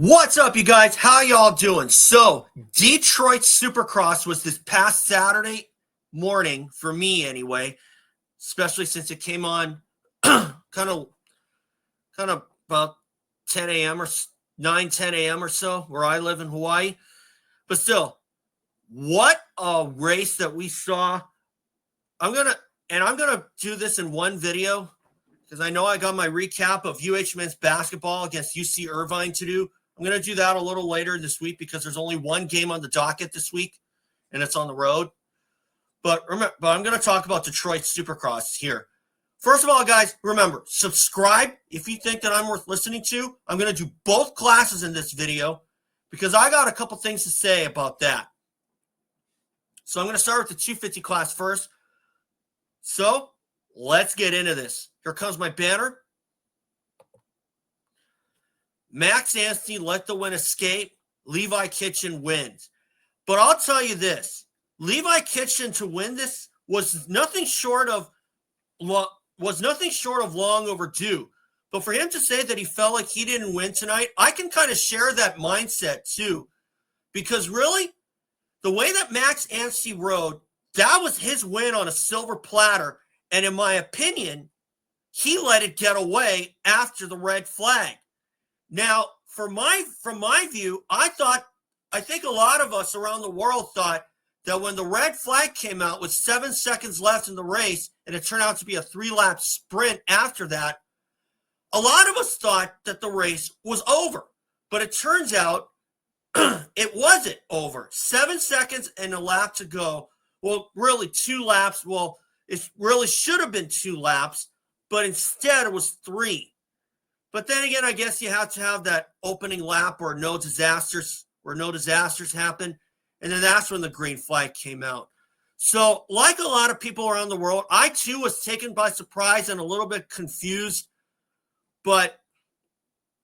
What's up, you guys? How y'all doing? So, Detroit Supercross was this past Saturday morning for me, anyway. Especially since it came on kind of about 10 a.m. or 10 a.m. or so, where I live in Hawaii. But still, what a race that we saw. I'm gonna do this in one video because I know I got my recap of UH men's basketball against UC Irvine to do. I'm going to do that a little later this week because there's only one game on the docket this week, and it's on the road. But I'm going to talk about Detroit Supercross here. First of all, guys, remember, subscribe if you think that I'm worth listening to. I'm going to do both classes in this video because I got a couple things to say about that. So I'm going to start with the 250 class first. So let's get into this. Here comes my banner. Max Anstie let the win escape. Levi Kitchen wins. But I'll tell you this. Levi Kitchen to win this was nothing short of long overdue. But for him to say that he felt like he didn't win tonight, I can kind of share that mindset too. Because really, the way that Max Anstie rode, that was his win on a silver platter. And in my opinion, he let it get away after the red flag. Now, from my view, I think a lot of us around the world thought that when the red flag came out with 7 seconds left in the race, and it turned out to be a 3-lap sprint after that, a lot of us thought that the race was over. But it turns out it wasn't over. 7 seconds and a lap to go. Well, really 2 laps. Well, it really should have been 2 laps, but instead it was 3. But then again, I guess you have to have that opening lap where no disasters happen. And then that's when the green flag came out. So like a lot of people around the world, I too was taken by surprise and a little bit confused. But,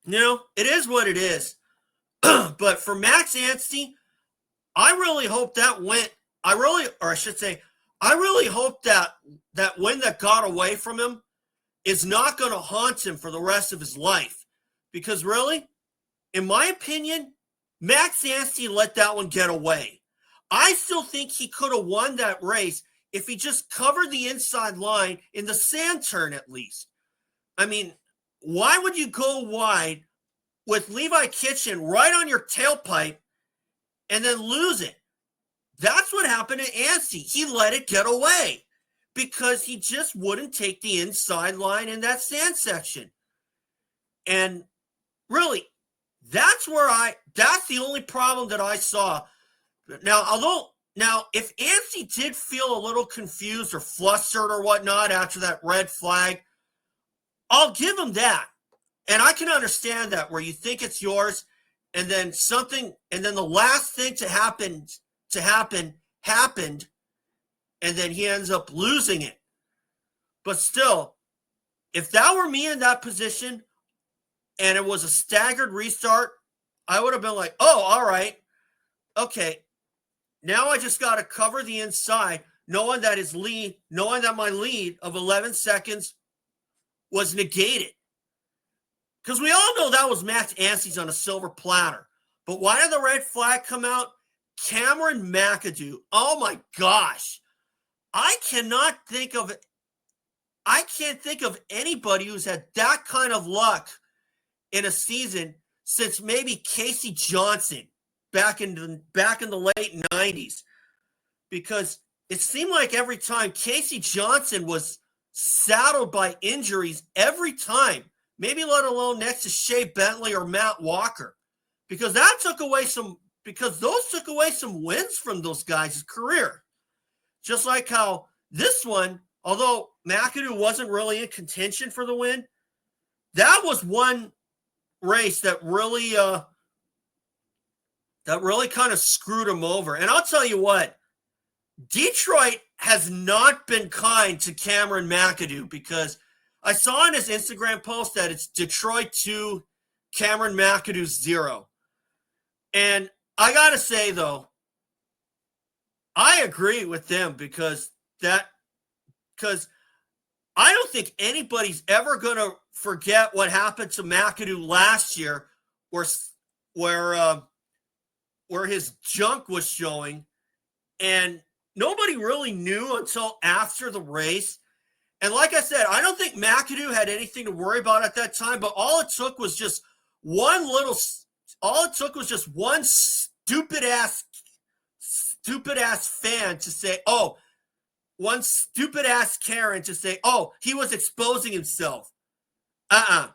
it is what it is. But for Max Anstie, I really hope that went, I really hope that win that got away from him is not going to haunt him for the rest of his life. Because really, in my opinion, Max Anstie let that one get away. I still think he could have won that race if he just covered the inside line in the sand turn at least. I mean, why would you go wide with Levi Kitchen right on your tailpipe and then lose it? That's what happened to Anstie. He let it get away because he just wouldn't take the inside line in that sand section. And really, that's the only problem that I saw. Now, if Anstie did feel a little confused or flustered or whatnot after that red flag, I'll give him that. And I can understand that where you think it's yours and then the last thing to happen happened, and then he ends up losing it. But still, if that were me in that position and it was a staggered restart, I would have been like, oh, all right. Okay. Now I just got to cover the inside, knowing that my lead of 11 seconds was negated. Because we all know that was Max Anstie's on a silver platter. But why did the red flag come out? Cameron McAdoo. Oh my gosh. I can't think of anybody who's had that kind of luck in a season since maybe Casey Johnson back in the late 90s. Because it seemed like every time Casey Johnson was saddled by injuries every time, maybe let alone next to Shea Bentley or Matt Walker. Because those took away some wins from those guys' career. Just like how this one, although McAdoo wasn't really in contention for the win, that was one race that really kind of screwed him over. And I'll tell you what, Detroit has not been kind to Cameron McAdoo because I saw in his Instagram post that it's Detroit 2, Cameron McAdoo 0. And I got to say, though, I agree with them because I don't think anybody's ever going to forget what happened to McAdoo last year where where his junk was showing, and nobody really knew until after the race. And like I said, I don't think McAdoo had anything to worry about at that time, but all it took was just one stupid ass fan to say, oh, one stupid ass Karen to say, oh, he was exposing himself. I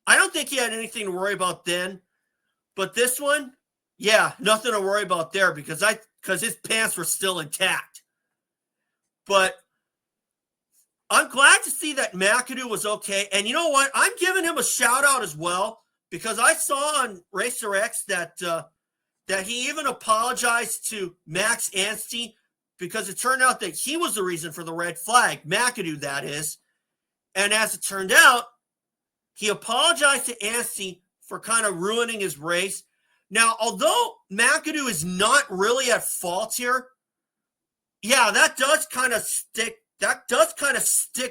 don't think he had anything to worry about then. But this one, yeah, nothing to worry about there because his pants were still intact. But I'm glad to see that McAdoo was okay. And you know what? I'm giving him a shout out as well because I saw on Racer X that he even apologized to Max Anstie because it turned out that he was the reason for the red flag. McAdoo, that is. And as it turned out, he apologized to Anstie for kind of ruining his race. Now, although McAdoo is not really at fault here, yeah, that does kind of stick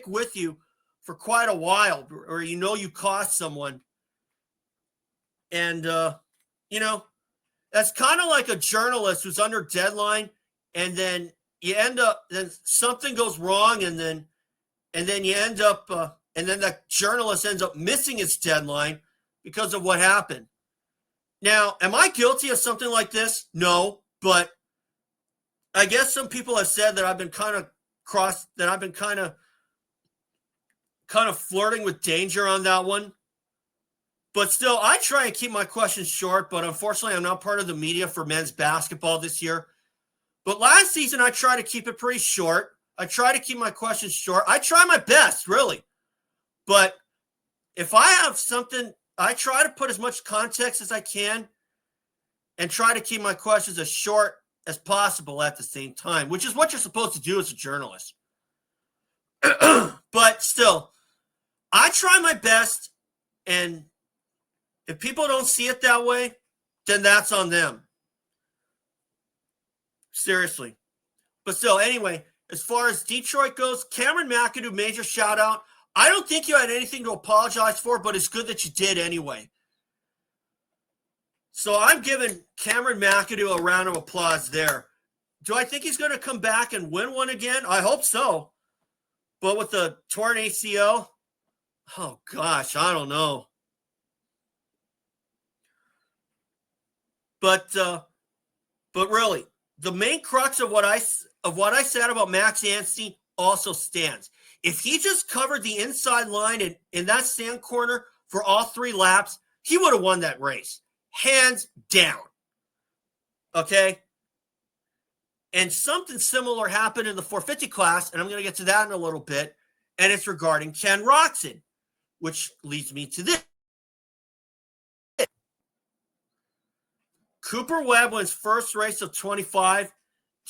with you for quite a while, or you cost someone. And that's kind of like a journalist who's under deadline, and then then something goes wrong, and then you end up, and then that journalist ends up missing his deadline because of what happened. Now, am I guilty of something like this? No, but I guess some people have said that I've been kind of flirting with danger on that one. But still, I try and keep my questions short, but unfortunately, I'm not part of the media for men's basketball this year. But last season, I try to keep it pretty short. I try to keep my questions short. I try my best, really. But if I have something, I try to put as much context as I can and try to keep my questions as short as possible at the same time, which is what you're supposed to do as a journalist. But still, I try my best, and if people don't see it that way, then that's on them. Seriously. But still, anyway, as far as Detroit goes, Cameron McAdoo, major shout out. I don't think you had anything to apologize for, but it's good that you did anyway. So I'm giving Cameron McAdoo a round of applause there. Do I think he's going to come back and win one again? I hope so. But with the torn ACL, oh gosh, I don't know. But really, the main crux of what I said about Max Anstie also stands. If he just covered the inside line in that sand corner for all 3 laps, he would have won that race. Hands down. Okay? And something similar happened in the 450 class, and I'm going to get to that in a little bit, and it's regarding Ken Roczen, which leads me to this. Cooper Webb wins first race of 25.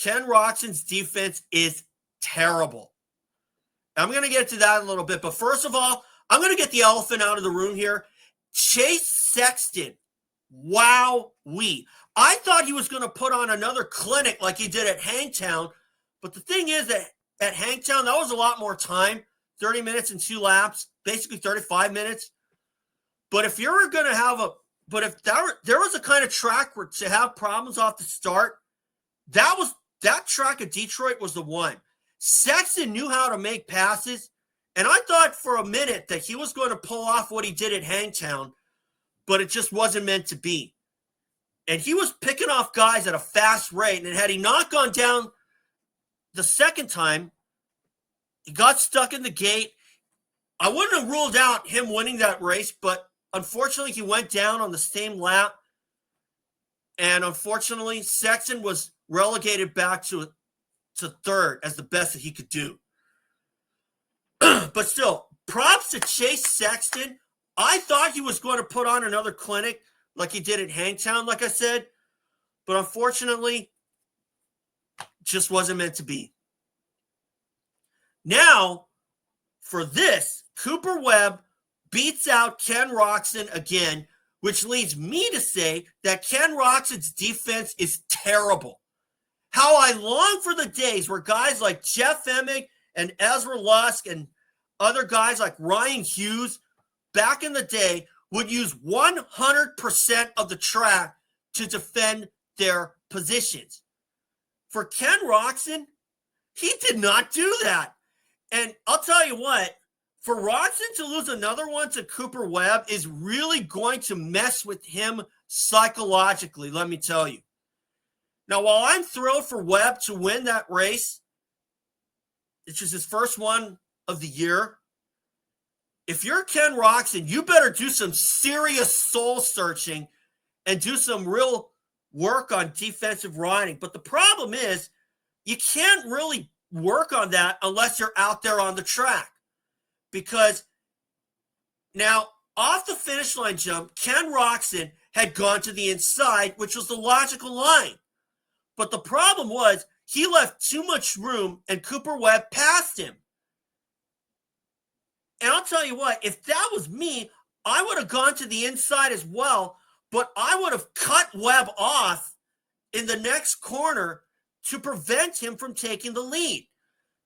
Ken Roczen's defense is terrible. I'm going to get to that in a little bit, but first of all, I'm going to get the elephant out of the room here. Chase Sexton. Wow-wee. I thought he was going to put on another clinic like he did at Hangtown, but the thing is that at Hangtown, that was a lot more time, 30 minutes and 2 laps, basically 35 minutes. But if you're going to have if there was a kind of track where to have problems off the start, that track at Detroit was the one. Sexton knew how to make passes, and I thought for a minute that he was going to pull off what he did at Hangtown, but it just wasn't meant to be. And he was picking off guys at a fast rate, and had he not gone down the second time, he got stuck in the gate. I wouldn't have ruled out him winning that race, but unfortunately, he went down on the same lap. And unfortunately, Sexton was relegated back to third as the best that he could do. But still, props to Chase Sexton. I thought he was going to put on another clinic like he did at Hangtown, like I said. But unfortunately, just wasn't meant to be. Now, for this, Cooper Webb beats out Ken Roczen again, which leads me to say that Ken Roczen's defense is terrible. How I long for the days where guys like Jeff Emig and Ezra Lusk and other guys like Ryan Hughes back in the day would use 100% of the track to defend their positions. For Ken Roczen, he did not do that. And I'll tell you what, for Roczen to lose another one to Cooper Webb is really going to mess with him psychologically, let me tell you. Now, while I'm thrilled for Webb to win that race, which is his first one of the year, if you're Ken Roczen, you better do some serious soul searching and do some real work on defensive riding. But the problem is, you can't really work on that unless you're out there on the track. Because now, off the finish line jump, Ken Roczen had gone to the inside, which was the logical line. But the problem was, he left too much room and Cooper Webb passed him. And I'll tell you what, if that was me, I would have gone to the inside as well, but I would have cut Webb off in the next corner to prevent him from taking the lead.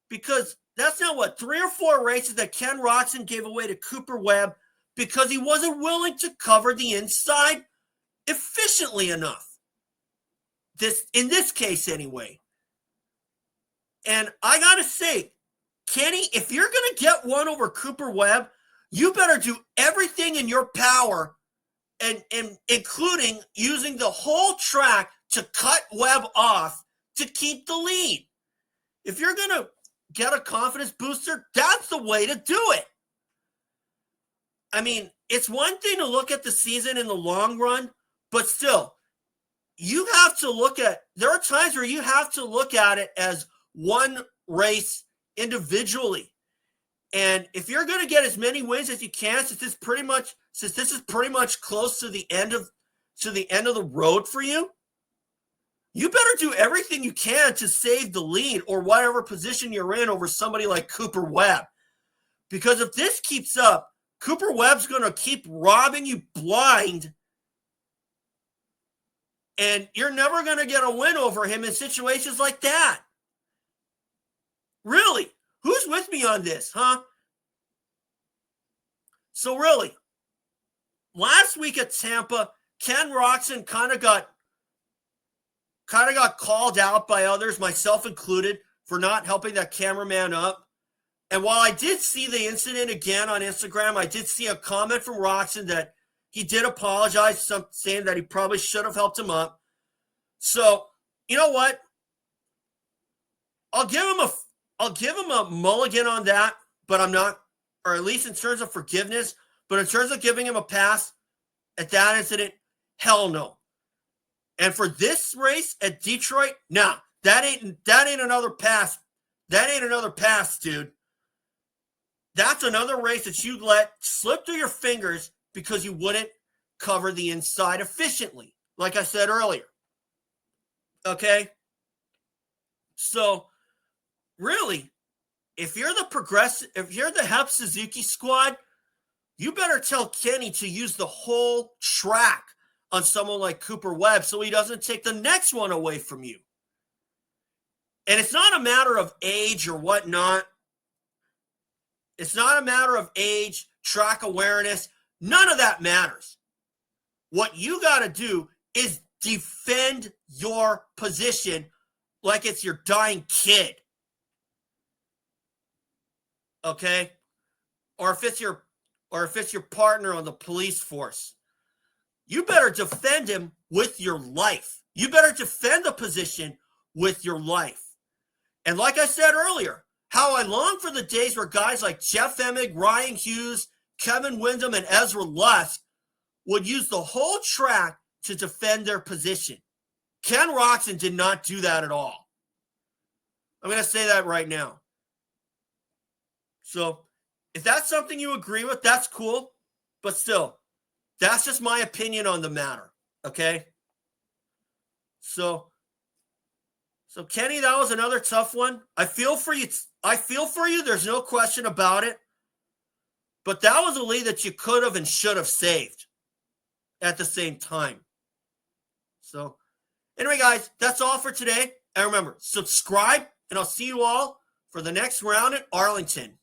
Because that's now, 3 or 4 races that Ken Roczen gave away to Cooper Webb because he wasn't willing to cover the inside efficiently enough. In this case, anyway. And I got to say, Kenny, if you're going to get one over Cooper Webb, you better do everything in your power, and including using the whole track to cut Webb off to keep the lead. If you're going to get a confidence booster, that's the way to do it. I mean, it's one thing to look at the season in the long run, but still, you have to look at, there are times where you have to look at it as one race individually. And if you're going to get as many wins as you can, since this is pretty much close to the end of the road for you, you better do everything you can to save the lead or whatever position you're in over somebody like Cooper Webb. Because if this keeps up, Cooper Webb's going to keep robbing you blind, and you're never going to get a win over him in situations like that. Really? Who's with me on this, huh? So really, last week at Tampa, Ken Roczen kind of got called out by others, myself included, for not helping that cameraman up. And while I did see the incident again on Instagram, I did see a comment from Roczen that he did apologize, saying that he probably should have helped him up. So, you know what? I'll give him a mulligan on that, but I'm not, or at least in terms of forgiveness, but in terms of giving him a pass at that incident, hell no. And for this race at Detroit, nah, that ain't another pass. That ain't another pass, dude. That's another race that you let slip through your fingers because you wouldn't cover the inside efficiently, like I said earlier. Okay? So, really, if you're the Hep Suzuki squad, you better tell Kenny to use the whole track on someone like Cooper Webb so he doesn't take the next one away from you. And it's not a matter of age or whatnot. It's not a matter of age, track awareness. None of that matters. What you got to do is defend your position like it's your dying kid. Okay? Or if it's your partner on the police force. You better defend him with your life. You better defend the position with your life. And like I said earlier, how I long for the days where guys like Jeff Emig, Ryan Hughes, Kevin Windham, and Ezra Lusk would use the whole track to defend their position. Ken Roczen did not do that at all. I'm going to say that right now. So, if that's something you agree with, that's cool. But still, that's just my opinion on the matter. Okay? So Kenny, that was another tough one. I feel for you. There's no question about it. But that was a lead that you could have and should have saved at the same time. So, anyway, guys, that's all for today. And remember, subscribe, and I'll see you all for the next round at Arlington.